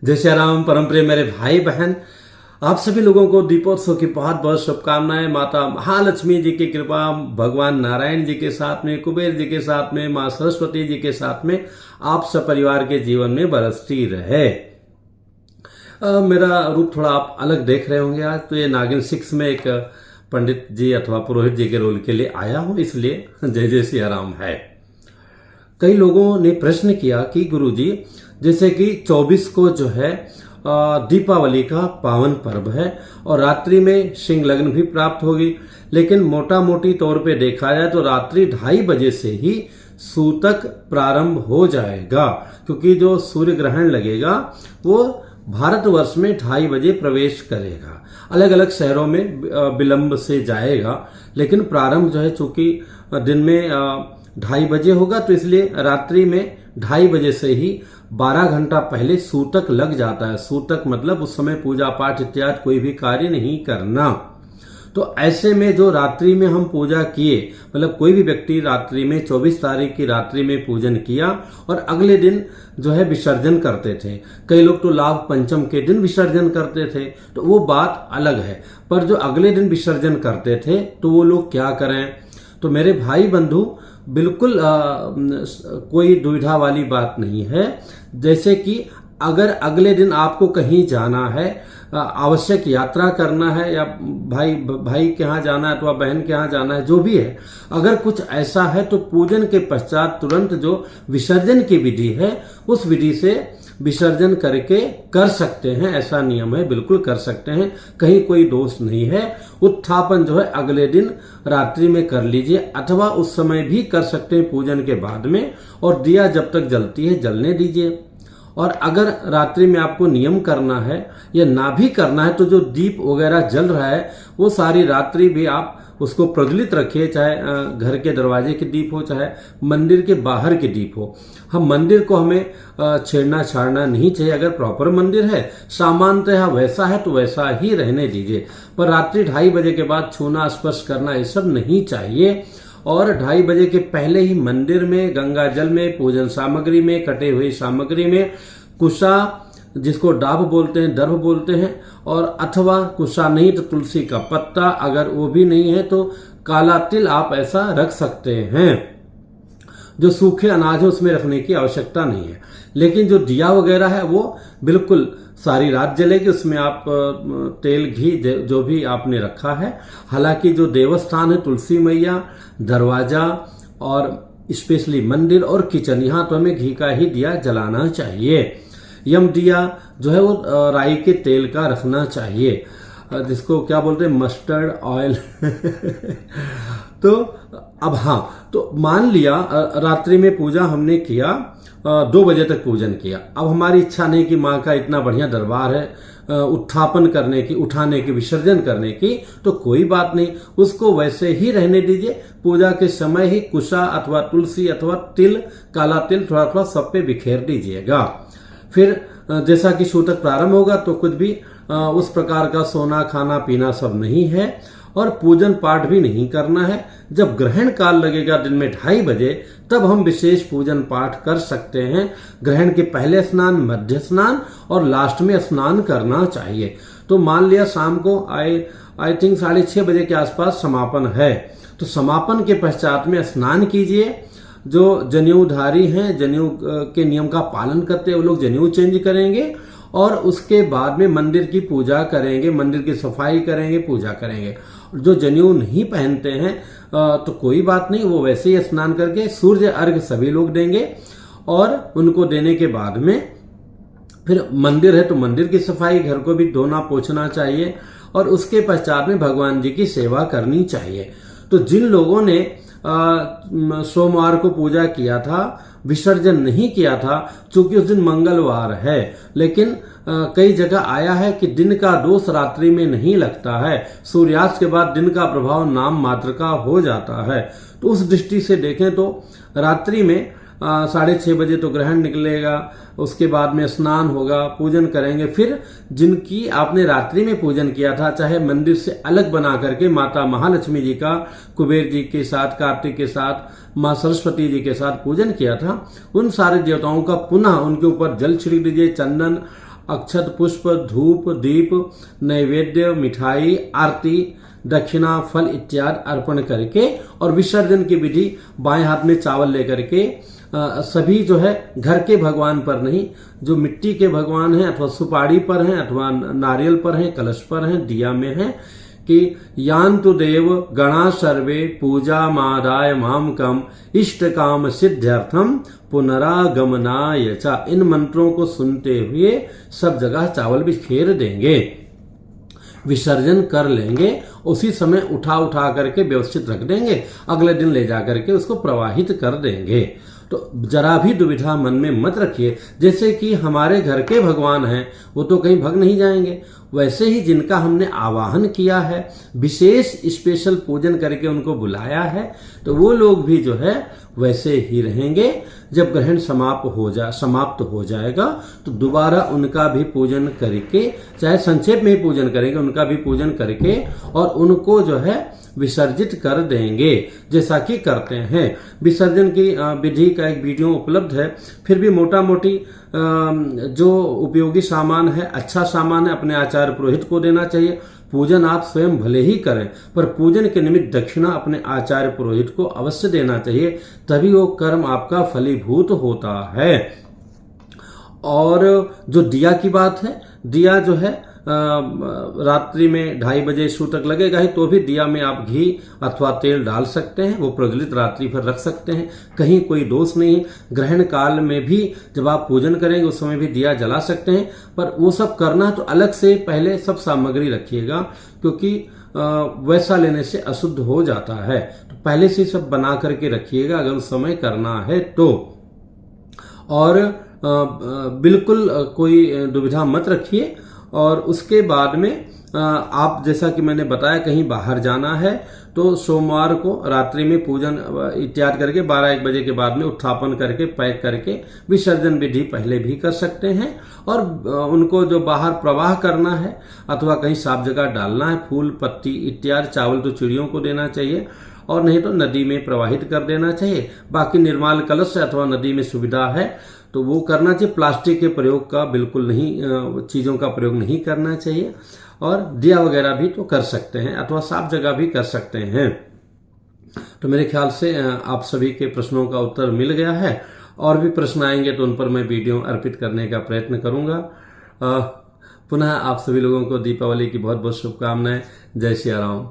जय श्री राम। परम प्रिय मेरे भाई बहन, आप सभी लोगों को दीपोत्सव की बहुत बहुत शुभकामनाएं। माता महालक्ष्मी जी की कृपा भगवान नारायण जी के साथ में, कुबेर जी के साथ में, माँ सरस्वती जी के साथ में आप सब परिवार के जीवन में बरसती रहे। मेरा रूप थोड़ा आप अलग देख रहे होंगे आज। तो ये नागिन 6 में एक पंडित जी अथवा पुरोहित जी के रोल के लिए आया हूं, इसलिए जय जय श्री राम है। कई लोगों ने प्रश्न किया कि गुरुजी, जैसे कि 24 को जो है दीपावली का पावन पर्व है और रात्रि में सिंह लग्न भी प्राप्त होगी, लेकिन मोटा मोटी तौर पे देखा जाए तो रात्रि 2:30 बजे से ही सूतक प्रारंभ हो जाएगा, क्योंकि जो सूर्य ग्रहण लगेगा वो भारतवर्ष में 2:30 बजे प्रवेश करेगा। अलग अलग शहरों में विलंब से जाएगा, लेकिन प्रारंभ जो है चूंकि दिन में 2:30 बजे होगा, तो इसलिए रात्रि में 2:30 बजे से ही 12 घंटा पहले सूतक लग जाता है। सूतक मतलब उस समय पूजा पाठ इत्यादि कोई भी कार्य नहीं करना। तो ऐसे में जो रात्रि में हम पूजा किए, मतलब कोई भी व्यक्ति रात्रि में 24 तारीख की रात्रि में पूजन किया और अगले दिन जो है विसर्जन करते थे। कई लोग तो लाभ पंचम के दिन विसर्जन करते थे, तो वो बात अलग है। पर जो अगले दिन विसर्जन करते थे तो वो लोग क्या करें? तो मेरे भाई बंधु, बिल्कुल कोई दुविधा वाली बात नहीं है। जैसे कि अगर अगले दिन आपको कहीं जाना है, आवश्यक यात्रा करना है, या भाई के यहाँ जाना है अथवा बहन के यहाँ जाना है, जो भी है, अगर कुछ ऐसा है तो पूजन के पश्चात तुरंत जो विसर्जन की विधि है उस विधि से विसर्जन करके कर सकते हैं। ऐसा नियम है, बिल्कुल कर सकते हैं, कहीं कोई दोष नहीं है। उत्थापन जो है अगले दिन रात्रि में कर लीजिए, अथवा उस समय भी कर सकते हैं पूजन के बाद में, और दिया जब तक जलती है जलने दीजिए। और अगर रात्रि में आपको नियम करना है या ना भी करना है तो जो दीप वगैरह जल रहा है वो सारी रात्रि भी आप उसको प्रज्वलित रखिए, चाहे घर के दरवाजे के दीप हो, चाहे मंदिर के बाहर के दीप हो। हम मंदिर को हमें छेड़ना छाड़ना नहीं चाहिए। अगर प्रॉपर मंदिर है, सामान्यतः वैसा है तो वैसा ही रहने दीजिए, पर रात्रि 2:30 बजे के बाद छूना स्पर्श करना ये सब नहीं चाहिए। और 2:30 बजे के पहले ही मंदिर में गंगा जल में, पूजन सामग्री में, कटे हुई सामग्री में कुशा, जिसको डाब बोलते हैं, दर्भ बोलते हैं, और अथवा कुशा नहीं तो तुलसी का पत्ता, अगर वो भी नहीं है तो काला तिल आप ऐसा रख सकते हैं। जो सूखे अनाज है उसमें रखने की आवश्यकता नहीं है। लेकिन जो दिया वगैरह है वो बिल्कुल सारी रात जलेगी, उसमें आप तेल घी जो भी आपने रखा है। हालांकि जो देवस्थान है, तुलसी मैया, दरवाजा और स्पेशली मंदिर और किचन, यहाँ तो हमें घी का ही दिया जलाना चाहिए। यम दिया जो है वो राई के तेल का रखना चाहिए, जिसको क्या बोलते हैं, मस्टर्ड ऑयल। तो अब हाँ, तो मान लिया रात्रि में पूजा हमने किया, 2 बजे तक पूजन किया। अब हमारी इच्छा नहीं कि माँ का इतना बढ़िया दरबार है, उत्थापन करने की, उठाने की, विसर्जन करने की, तो कोई बात नहीं, उसको वैसे ही रहने दीजिए। पूजा के समय ही कुशा अथवा तुलसी अथवा तिल, काला तिल थोड़ा थोड़ा सब पे बिखेर दीजिएगा। फिर जैसा कि सूतक प्रारंभ होगा तो कुछ भी उस प्रकार का सोना खाना पीना सब नहीं है, और पूजन पाठ भी नहीं करना है। जब ग्रहण काल लगेगा दिन में 2:30 बजे, तब हम विशेष पूजन पाठ कर सकते हैं। ग्रहण के पहले स्नान, मध्य स्नान और लास्ट में स्नान करना चाहिए। तो मान लिया शाम को आई थिंक 6:30 बजे के आसपास समापन है, तो समापन के पश्चात में स्नान कीजिए। जो जनेऊधारी हैं, जनेऊ के नियम का पालन करते हैं, वो लोग जनेऊ चेंज करेंगे और उसके बाद में मंदिर की पूजा करेंगे, मंदिर की सफाई करेंगे, पूजा करेंगे। जो जनेऊ नहीं पहनते हैं तो कोई बात नहीं, वो वैसे ही स्नान करके सूर्य अर्घ सभी लोग देंगे, और उनको देने के बाद में फिर मंदिर है तो मंदिर की सफाई, घर को भी धोना पोछना चाहिए, और उसके पश्चात में भगवान जी की सेवा करनी चाहिए। तो जिन लोगों ने सोमवार को पूजा किया था, विसर्जन नहीं किया था, चूंकि उस दिन मंगलवार है, लेकिन कई जगह आया है कि दिन का दोष रात्रि में नहीं लगता है, सूर्यास्त के बाद दिन का प्रभाव नाम मात्र का हो जाता है। तो उस दृष्टि से देखें तो रात्रि में 6:30 बजे तो ग्रहण निकलेगा, उसके बाद में स्नान होगा, पूजन करेंगे। फिर जिनकी आपने रात्रि में पूजन किया था, चाहे मंदिर से अलग बना करके माता महालक्ष्मी जी का कुबेर जी के साथ, कार्तिक के साथ, माँ सरस्वती जी के साथ पूजन किया था, उन सारे देवताओं का पुनः उनके ऊपर जल छिड़क दीजिए, चंदन अक्षत, पुष्प, धूप, दीप, नैवेद्य, मिठाई, आरती, दक्षिणा, फल इत्यादि अर्पण करके और विसर्जन की विधि बाएं हाथ में चावल लेकर के सभी जो है घर के भगवान पर नहीं, जो मिट्टी के भगवान हैं अथवा सुपारी पर हैं अथवा नारियल पर हैं, कलश पर हैं, दिया में हैं, कि यान्तु देव गणा सर्वे पूजा मादाय मामकम इष्ट काम सिद्ध्यर्थम पुनरागमनाय च। इन मंत्रों को सुनते हुए सब जगह चावल बिखेर देंगे, विसर्जन कर लेंगे, उसी समय उठा करके व्यवस्थित रख देंगे, अगले दिन ले जा करके उसको प्रवाहित कर देंगे। तो जरा भी दुविधा मन में मत रखिए। जैसे कि हमारे घर के भगवान हैं वो तो कहीं भग नहीं जाएंगे, वैसे ही जिनका हमने आवाहन किया है, विशेष स्पेशल पूजन करके उनको बुलाया है, तो वो लोग भी जो है वैसे ही रहेंगे। जब ग्रहण समाप्त हो जाएगा तो दोबारा उनका भी पूजन करके, चाहे संक्षेप में ही पूजन करेंगे, उनका भी पूजन करके और उनको जो है विसर्जित कर देंगे, जैसा कि करते हैं। विसर्जन की विधि का एक वीडियो उपलब्ध है। फिर भी मोटा मोटी जो उपयोगी सामान है, अच्छा सामान है, अपने आचार्य पुरोहित को देना चाहिए। पूजन आप स्वयं भले ही करें, पर पूजन के निमित्त दक्षिणा अपने आचार्य पुरोहित को अवश्य देना चाहिए, तभी वो कर्म आपका फलीभूत होता है। और जो दिया की बात है, दिया जो है रात्रि में 2:30 बजे सूतक लगेगा ही, तो भी दिया में आप घी अथवा तेल डाल सकते हैं, वो प्रज्वलित रात्रि भर रख सकते हैं, कहीं कोई दोष नहीं है। ग्रहण काल में भी जब आप पूजन करेंगे उस समय भी दिया जला सकते हैं, पर वो सब करना तो अलग से पहले सब सामग्री रखिएगा, क्योंकि वैसा लेने से अशुद्ध हो जाता है। तो पहले से सब बना करके रखिएगा अगर उस समय करना है तो। और बिल्कुल कोई दुविधा मत रखिए। और उसके बाद में आप, जैसा कि मैंने बताया, कहीं बाहर जाना है तो सोमवार को रात्रि में पूजन इत्यादि करके 12-1 बजे के बाद में उत्थापन करके पैक करके विसर्जन विधि पहले भी कर सकते हैं। और उनको जो बाहर प्रवाह करना है अथवा कहीं साफ जगह डालना है, फूल पत्ती इत्यादि, चावल तो चिड़ियों को देना चाहिए और नहीं तो नदी में प्रवाहित कर देना चाहिए। बाकी निर्माल कलश अथवा नदी में सुविधा है तो वो करना चाहिए। प्लास्टिक के प्रयोग का बिल्कुल नहीं, चीजों का प्रयोग नहीं करना चाहिए। और दिया वगैरह भी तो कर सकते हैं अथवा साफ जगह भी कर सकते हैं। तो मेरे ख्याल से आप सभी के प्रश्नों का उत्तर मिल गया है। और भी प्रश्न आएंगे तो उन पर मैं वीडियो अर्पित करने का प्रयत्न करूंगा। पुनः आप सभी लोगों को दीपावली की बहुत बहुत शुभकामनाएं। जय श्री राम।